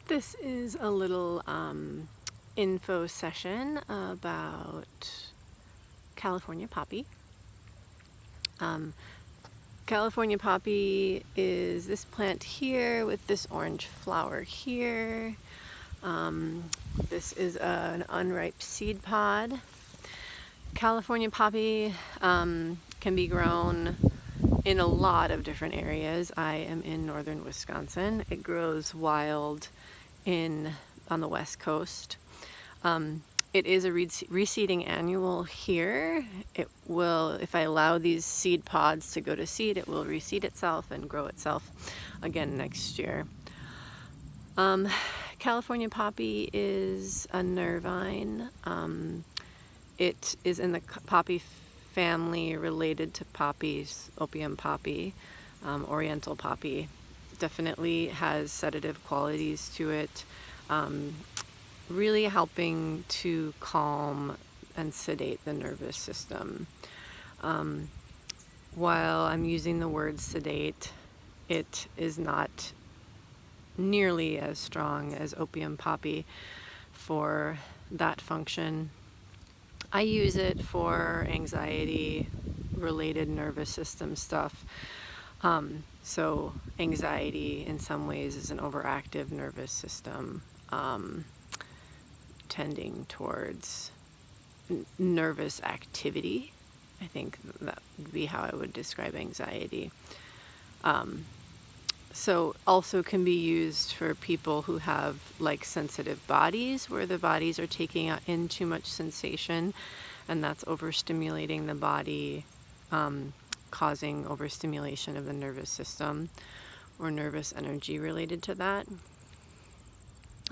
This is a little info session about California poppy. California poppy is this plant here with this orange flower here. This is an unripe seed pod. California poppy can be grown in a lot of different areas. I am in northern Wisconsin. It grows wild on the west coast. It is a reseeding annual here. It will, if I allow these seed pods to go to seed, it will reseed itself and grow itself again next year. California poppy is a nervine. It is in the poppy family related to poppies, opium poppy, oriental poppy. Definitely has sedative qualities to it, really helping to calm and sedate the nervous system. While I'm using the word sedate, it is not nearly as strong as opium poppy for that function. I use it for anxiety related nervous system stuff. So anxiety in some ways is an overactive nervous system, tending towards nervous activity. I think that would be how I would describe anxiety. So also can be used for people who have like sensitive bodies, where the bodies are taking in too much sensation, and that's overstimulating the body, causing overstimulation of the nervous system or nervous energy related to that.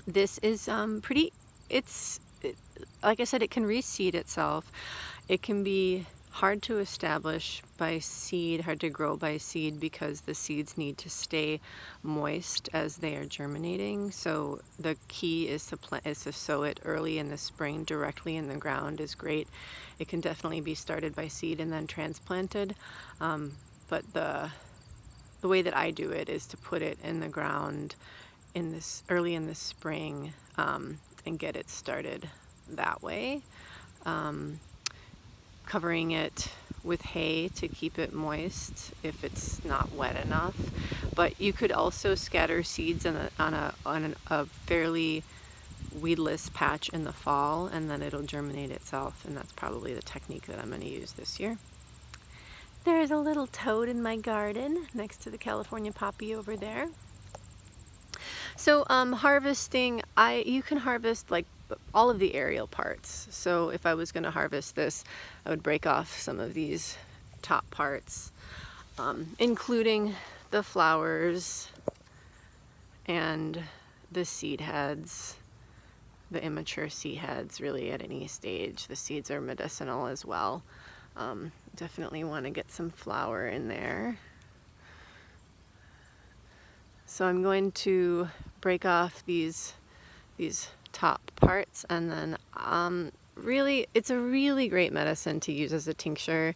This is like I said, it can reseed itself. It can be hard to establish by seed, hard to grow by seed, because the seeds need to stay moist as they are germinating. So the key is to sow it early in the spring directly in the ground is great. It can definitely be started by seed and then transplanted, but the way that I do it is to put it in the ground early in the spring, and get it started that way. Covering it with hay to keep it moist if it's not wet enough. But you could also scatter seeds on a fairly weedless patch in the fall, and then it'll germinate itself, and that's probably the technique that I'm going to use this year. There's a little toad in my garden next to the California poppy over there. So harvesting, you can harvest like all of the aerial parts. So if I was going to harvest this, I would break off some of these top parts, including the flowers and the seed heads, the immature seed heads. Really at any stage, the seeds are medicinal as well. Definitely want to get some flower in there. So I'm going to break off these top parts, and then really, it's a really great medicine to use as a tincture.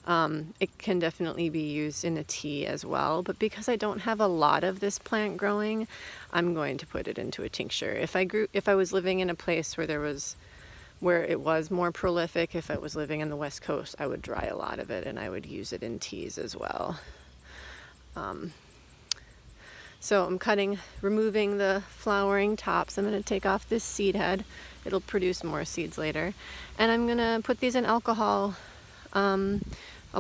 It can definitely be used in a tea as well, but because I don't have a lot of this plant growing, I'm going to put it into a tincture. If I was living in a place where it was more prolific, if I was living in the West Coast, I would dry a lot of it and I would use it in teas as well. So I'm removing the flowering tops. I'm going to take off this seed head. It'll produce more seeds later. And I'm going to put these in alcohol. I'll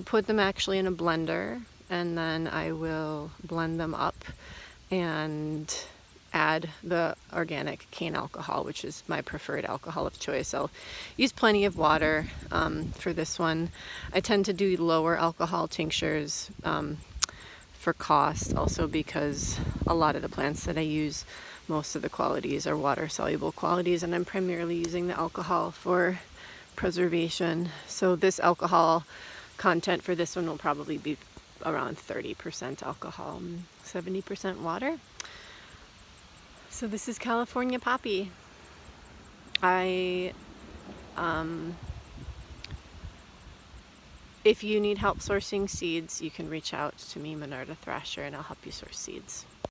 put them actually in a blender, and then I will blend them up and add the organic cane alcohol, which is my preferred alcohol of choice. I'll use plenty of water for this one. I tend to do lower alcohol tinctures for cost, also because a lot of the plants that I use, most of the qualities are water soluble qualities, and I'm primarily using the alcohol for preservation. So this alcohol content for this one will probably be around 30% alcohol, 70% water. So this is California poppy. If you need help sourcing seeds, you can reach out to me, Minarda Thrasher, and I'll help you source seeds.